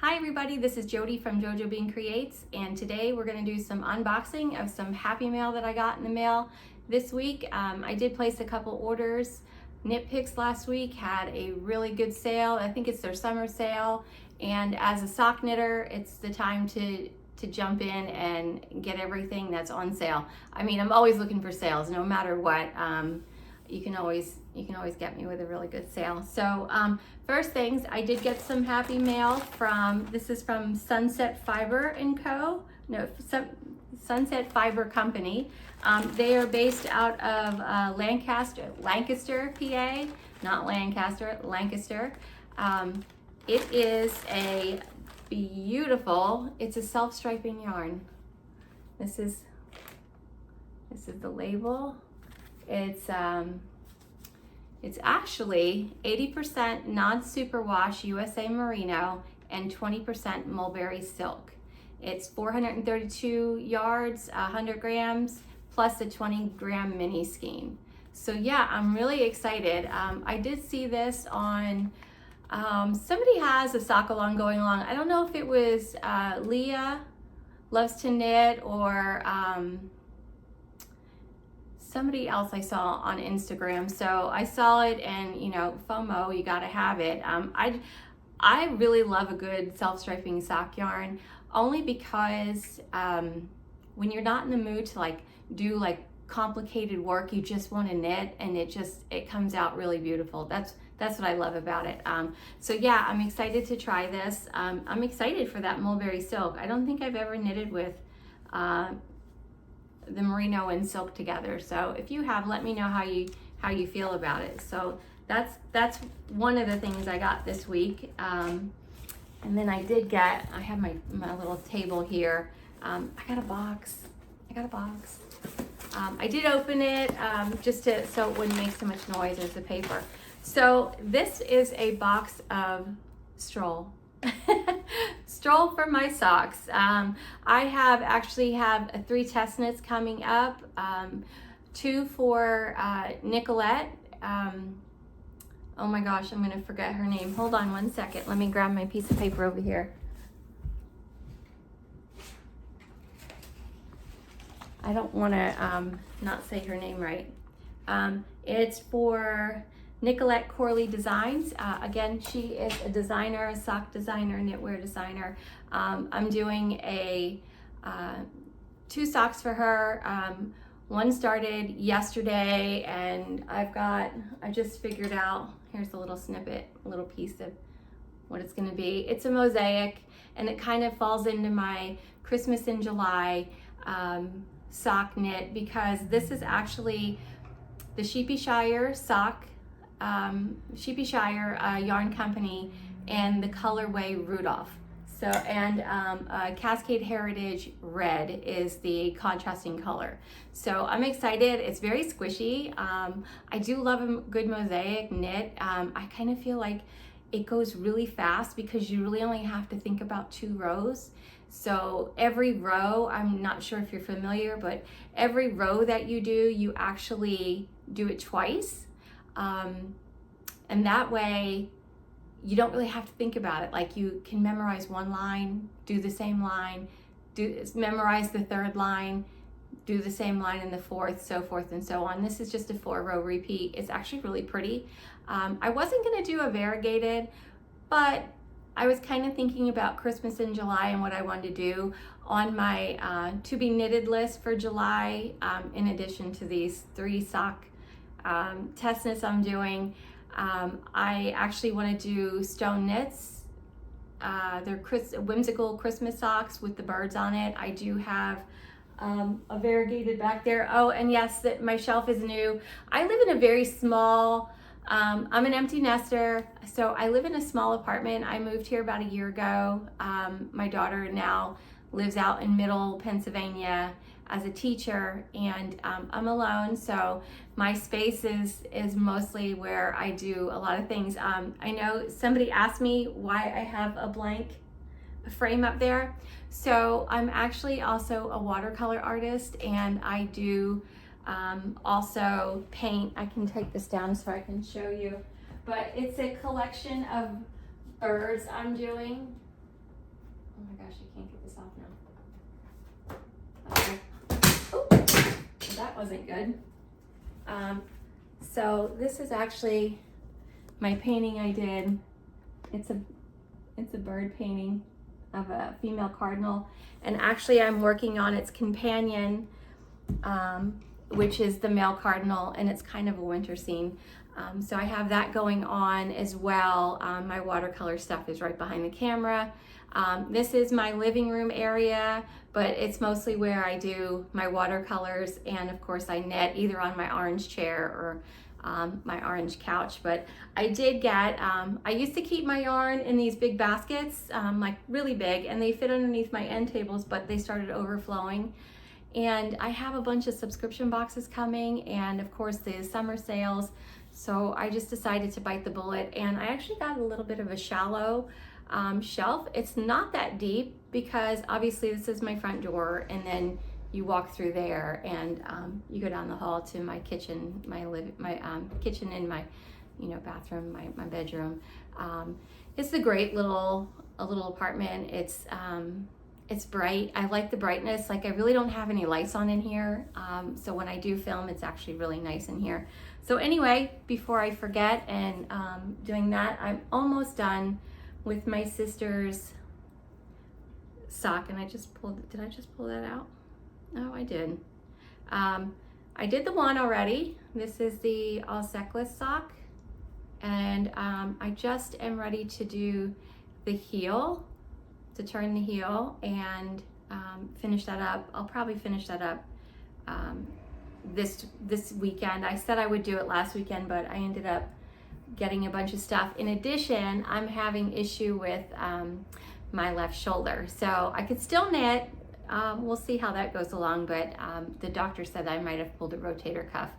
Hi everybody, this is Jody from Jojobean Creates, and today we're going to do some unboxing of some Happy Mail that I got in the mail this week. I did place a couple orders. Knit Picks last week had a really good sale. I think it's their summer sale, and as a sock knitter, it's the time to jump in and get everything that's on sale. I mean, I'm always looking for sales, no matter what. You can always get me with a really good sale. So first things, I did get some Happy Mail from, this is from Sunset Fiber & Co. No, Sunset Fiber Company. They are based out of Lancaster, PA, not Lancaster, Lancaster. It is a beautiful, it's a self-striping yarn. This is the label. It's actually 80% non-superwash USA merino and 20% mulberry silk. It's 432 yards, 100 grams, plus a 20-gram mini skein. So yeah, I'm really excited. I did see this on, somebody has a sock along going along. I don't know if it was Leah Loves to Knit or somebody else I saw on Instagram. So I saw it, and you know, FOMO, you gotta have it. I really love a good self-striping sock yarn, only because when you're not in the mood to do complicated work, you just want to knit, and it comes out really beautiful. That's what I love about it. So yeah, I'm excited to try this. I'm excited for that mulberry silk. I don't think I've ever knitted with the merino and silk together. So if you have, let me know how you feel about it. So that's one of the things I got this week. And then I have my little table here. I got a box. I did open it so it wouldn't make so much noise as the paper. So this is a box of Stroll. Stroll for my socks. I actually have 3 test knits coming up, 2 for Nicolette. Oh my gosh, I'm gonna forget her name. Hold on one second. Let me grab my piece of paper over here. I don't want to not say her name right. It's for Nicolette Corley Designs. Again, she is a designer, a sock designer, knitwear designer. I'm doing 2 socks for her. One started yesterday, and I just figured out, here's a little snippet, a little piece of what it's gonna be. It's a mosaic, and it kind of falls into my Christmas in July sock knit, because this is actually the Sheepyshire sock, Sheepyshire yarn company, and the colorway Rudolph. So, and Cascade Heritage Red is the contrasting color. So I'm excited. It's very squishy. I do love a good mosaic knit. I kind of feel like it goes really fast because you really only have to think about 2 rows. So every row, I'm not sure if you're familiar, but every row that you do, you actually do it twice. And that way you don't really have to think about it. Like, you can memorize one line, do the same line, memorize the 3rd line, do the same line in the 4th, so forth and so on. This is just a 4-row repeat. It's actually really pretty. I wasn't gonna do a variegated, but I was kind of thinking about Christmas in July and what I wanted to do on my to be knitted list for July. In addition to these 3 sock test knits I'm doing, I actually want to do stone knits. They're whimsical Christmas socks with the birds on it. I do have a variegated back there. Oh, and yes, my shelf is new. I live in a very small, I'm an empty nester, so I live in a small apartment. I moved here about a year ago. My daughter now lives out in Middle Pennsylvania as a teacher, and I'm alone, so my space is mostly where I do a lot of things. I know somebody asked me why I have a blank frame up there. So I'm actually also a watercolor artist, and I do also paint. I can take this down so I can show you, but it's a collection of birds I'm doing. Oh my gosh, I can't get this off now. Okay. Oh, that wasn't good. So this is actually my painting I did. It's a bird painting of a female cardinal, and actually I'm working on its companion, which is the male cardinal, and it's kind of a winter scene. So I have that going on as well. My watercolor stuff is right behind the camera. This is my living room area, but it's mostly where I do my watercolors, and of course I knit either on my orange chair or my orange couch. But I did get, I used to keep my yarn in these big baskets, like really big, and they fit underneath my end tables, but they started overflowing. And I have a bunch of subscription boxes coming, and of course the summer sales. So I just decided to bite the bullet, and I actually got a little bit of a shallow shelf. It's not that deep because obviously this is my front door, and then you walk through there, and you go down the hall to my kitchen, my kitchen and my bathroom, my bedroom. It's a great little apartment. It's bright. I like the brightness. Like, I really don't have any lights on in here. So when I do film, it's actually really nice in here. So anyway, before I forget and doing that, I'm almost done with my sister's sock. And did I just pull that out? Oh, I did. I did the one already. This is the all seckless sock. And I just am ready to do the heel, to turn the heel and finish that up. I'll probably finish that up this weekend. I said I would do it last weekend, but I ended up getting a bunch of stuff. In addition, I'm having issue with my left shoulder. So I could still knit. We'll see how that goes along, but the doctor said I might have pulled a rotator cuff.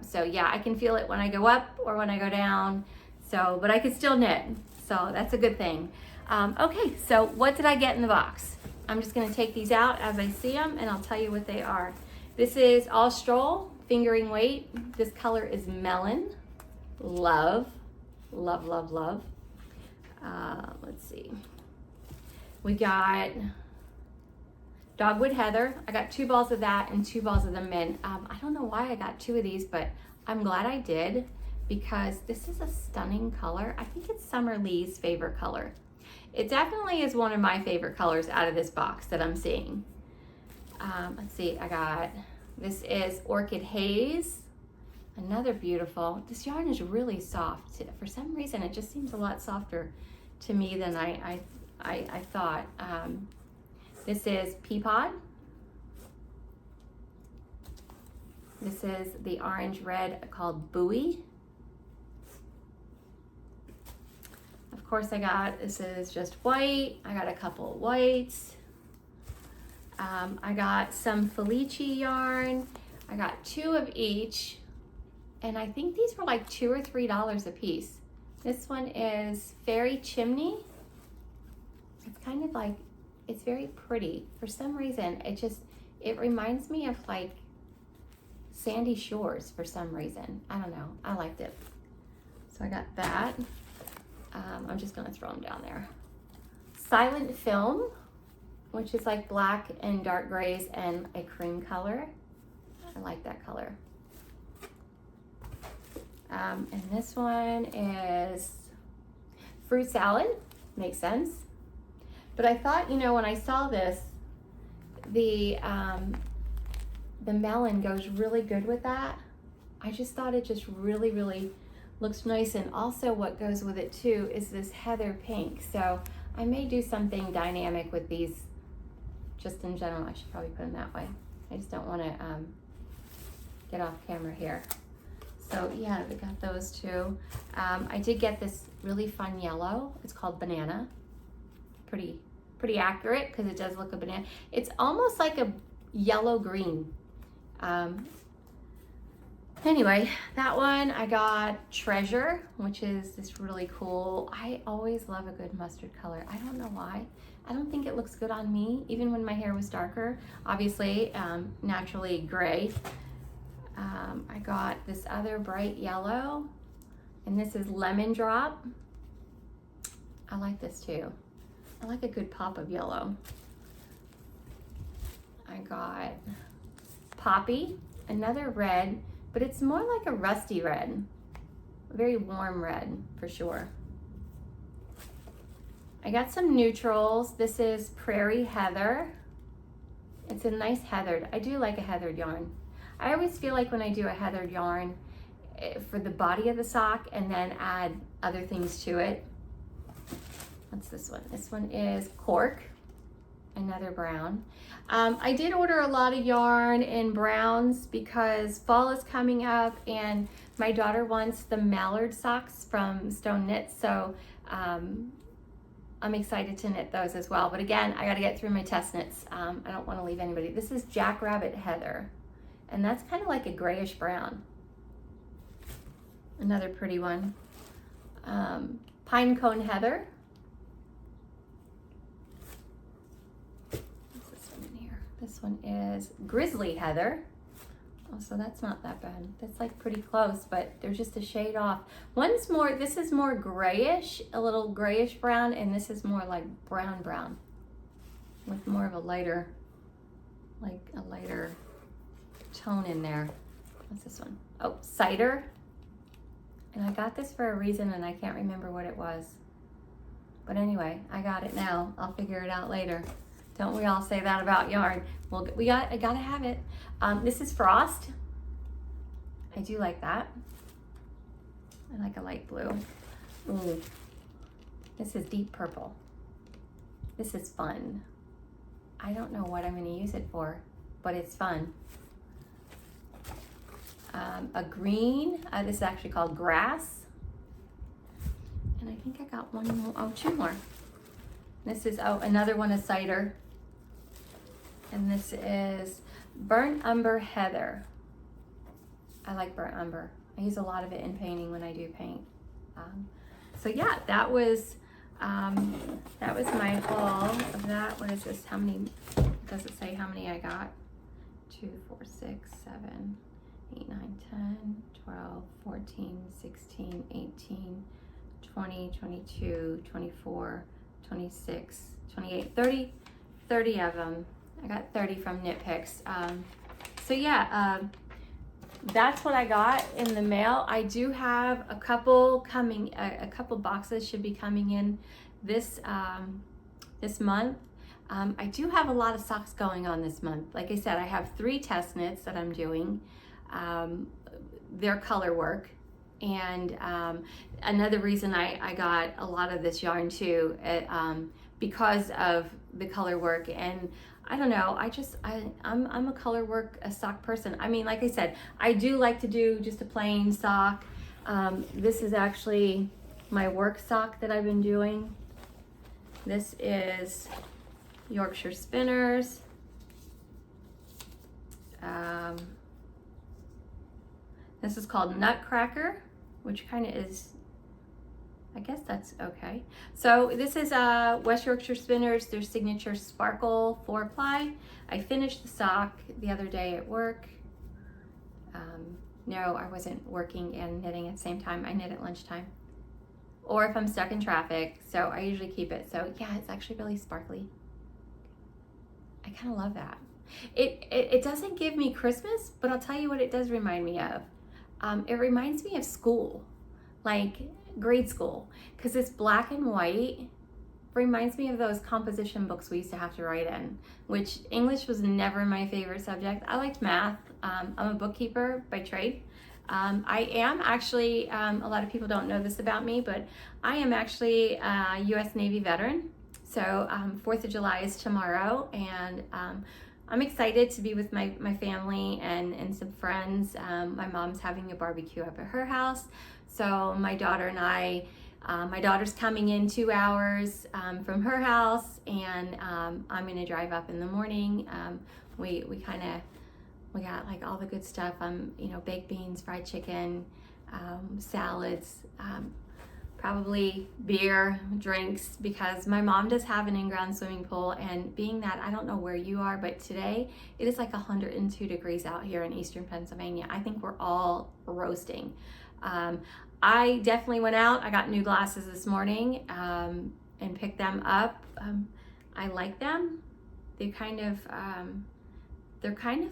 So yeah, I can feel it when I go up or when I go down. So, but I could still knit. So that's a good thing. Okay, so what did I get in the box? I'm just gonna take these out as I see them, and I'll tell you what they are. This is all Stroll, fingering weight. This color is melon. Love, love, love, love. Let's see. We got Dogwood Heather. I got 2 balls of that and 2 balls of the mint. I don't know why I got 2 of these, but I'm glad I did because this is a stunning color. I think it's Summer Lee's favorite color. It definitely is one of my favorite colors out of this box that I'm seeing. Let's see, this is Orchid Haze. Another beautiful. This yarn is really soft. For some reason, it just seems a lot softer to me than I thought. This is Peapod. This is the orange red called Buoy. Of course this is just white. I got a couple of whites. I got some Felici yarn. I got 2 of each. And I think these were like $2 or $3 a piece. This one is Fairy Chimney. It's kind of like, it's very pretty. For some reason, it reminds me of like sandy shores for some reason. I don't know, I liked it. So I got that. I'm just gonna throw them down there. Silent Film, which is like black and dark grays and a cream color. I like that color. And this one is Fruit Salad, makes sense. But I thought, when I saw this, the melon goes really good with that. I just thought it just really, really looks nice. And also what goes with it too is this heather pink. So I may do something dynamic with these just in general. I should probably put them that way. I just don't want to get off camera here. So yeah, we got those 2. I did get this really fun yellow. It's called Banana. Pretty accurate because it does look a banana. It's almost like a yellow green. Anyway, that one I got Treasure, which is this really cool. I always love a good mustard color. I don't know why. I don't think it looks good on me, even when my hair was darker. Obviously, naturally gray. I got this other bright yellow, and this is Lemon Drop. I like this too. I like a good pop of yellow. I got Poppy, another red, but it's more like a rusty red. A very warm red for sure. I got some neutrals. This is Prairie Heather. It's a nice heathered. I do like a heathered yarn. I always feel like when I do a heathered yarn for the body of the sock and then add other things to it. What's this one? This one is Cork, another brown. I did order a lot of yarn in browns because fall is coming up and my daughter wants the mallard socks from Stone Knits, so I'm excited to knit those as well. But again, I got to get through my test knits. I don't want to leave anybody. This is Jackrabbit Heather, and that's kind of like a grayish brown. Another pretty one. Pine Cone Heather. This one is Grizzly Heather. Oh, so that's not that bad. That's like pretty close, but they're just a shade off. One's more, this is more grayish, a little grayish brown, and this is more like brown with more of a lighter, like a lighter tone in there. What's this one? Oh, Cider. And I got this for a reason and I can't remember what it was. But anyway, I got it now. I'll figure it out later. Don't we all say that about yarn? Well, I gotta have it. This is Frost. I do like that. I like a light blue. Ooh. This is Deep Purple. This is fun. I don't know what I'm gonna use it for, but it's fun. A green, this is actually called Grass. And I think I got one more, oh, two more. This is, oh, another one is Cider. And this is Burnt Umber Heather. I like burnt umber. I use a lot of it in painting when I do paint. So yeah, that was my haul of that. What is this? How many? Does it say how many I got? 2, 4, 6, 7, 8, 9, 10, 12, 14, 16, 18, 20, 22, 24, 26, 28, 30 of them. I got 30 from Knit Picks. So yeah, that's what I got in the mail. I do have a couple coming, a couple boxes should be coming in this month. I do have a lot of socks going on this month. Like I said, I have 3 test knits that I'm doing. They're color work. And another reason I got a lot of this yarn too, because of the color work. And I don't know, I'm a color work, a sock person. I mean, like I said, I do like to do just a plain sock. This is actually my work sock that I've been doing. This is Yorkshire Spinners. This is called Nutcracker, which kind of is, I guess that's okay. So this is West Yorkshire Spinners, their signature Sparkle 4-ply. I finished the sock the other day at work. No, I wasn't working and knitting at the same time. I knit at lunchtime. Or if I'm stuck in traffic, so I usually keep it. So yeah, it's actually really sparkly. I kind of love that. It doesn't give me Christmas, but I'll tell you what it does remind me of. It reminds me of school, like grade school, because it's black and white. Reminds me of those composition books we used to have to write in, which English was never my favorite subject. I liked math. I'm a bookkeeper by trade. I am actually, a lot of people don't know this about me, but I am actually a U.S. Navy veteran. So 4th of July is tomorrow, and I'm excited to be with my family and some friends. My mom's having a barbecue up at her house. So my daughter and I, my daughter's coming in 2 hours from her house, and I'm gonna drive up in the morning. We got like all the good stuff. You know, baked beans, fried chicken, salads, probably beer, drinks, because my mom does have an in-ground swimming pool, and being that, I don't know where you are, but today it is like 102 degrees out here in eastern Pennsylvania. I think we're all roasting. I definitely went out. I got new glasses this morning, and pick them up. I like them. They're kind of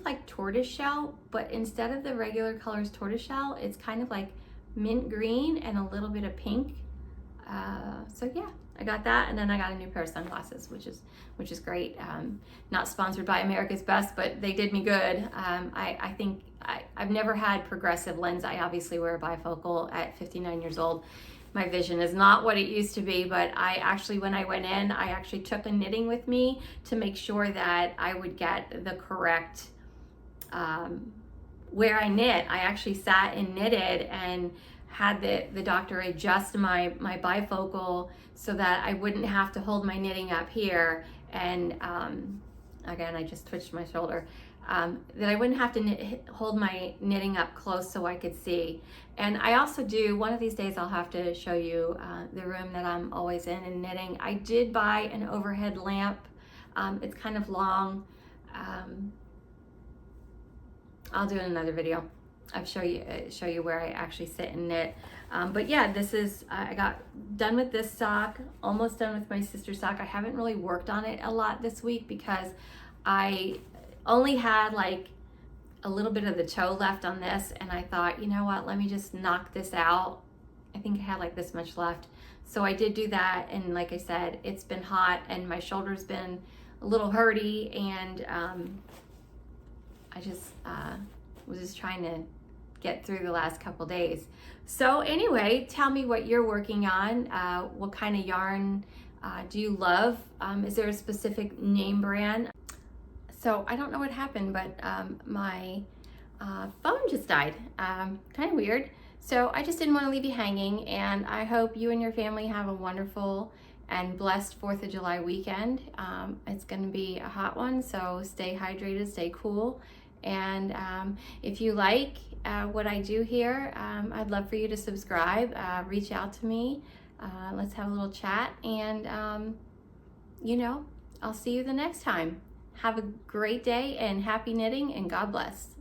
like tortoiseshell, but instead of the regular colors tortoiseshell, it's kind of like mint green and a little bit of pink. So yeah, I got that, and then I got a new pair of sunglasses, which is great. Not sponsored by America's Best, but they did me good. I think I've never had progressive lens. I obviously wear a bifocal at 59 years old. My vision is not what it used to be, but I actually, when I went in, I actually took a knitting with me to make sure that I would get the correct, where I knit. I actually sat and knitted and had the doctor adjust my bifocal so that I wouldn't have to hold my knitting up here. And again, I just twitched my shoulder. That I wouldn't have to hold my knitting up close so I could see. And I also do, one of these days I'll have to show you the room that I'm always in and knitting. I did buy an overhead lamp. It's kind of long. I'll do another video. I'll show you where I actually sit and knit. But yeah, this is, I got done with this sock, almost done with my sister's sock. I haven't really worked on it a lot this week because I only had like a little bit of the toe left on this, and I thought, you know what, let me just knock this out. I think I had like this much left. So I did do that, and like I said, it's been hot and my shoulder's been a little hurty, and I just was just trying to get through the last couple days. So anyway, tell me what you're working on. What kind of yarn do you love? Is there a specific name brand? So I don't know what happened, but my phone just died. Kind of weird. So I just didn't want to leave you hanging, and I hope you and your family have a wonderful and blessed 4th of July weekend. It's going to be a hot one, so stay hydrated, stay cool. And if you like what I do here, I'd love for you to subscribe, reach out to me. Let's have a little chat, and you know, I'll see you the next time. Have a great day and happy knitting, and God bless.